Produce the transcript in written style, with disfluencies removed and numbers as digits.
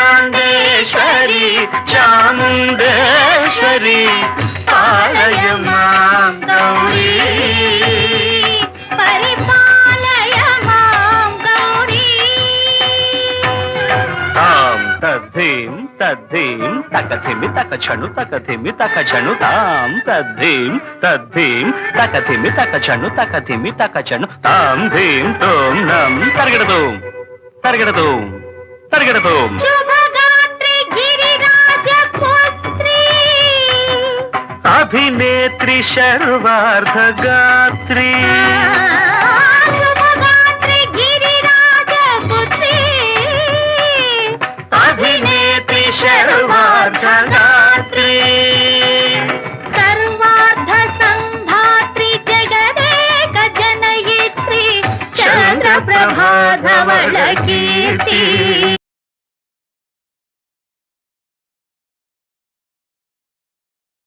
అఖిలాండేశ్వరి చాముండేశ్వరి పాలయ మాం గౌరీ పరిపాలయ మాం గౌరీ. తాం తద్ధీం తద్ధీం తకథిమి తకచను తకథిమి తకచను తాం తద్ధీం తద్ధీం తకథిమి తకచను తకథిమి తకచను తాం ధీం తోం నం తరగడదోం తరగడదోం తరగడదోం. శుభగాత్రి గిరిరాజ పుత్రి అభినేత్రి శర్వార్ధగాత్రి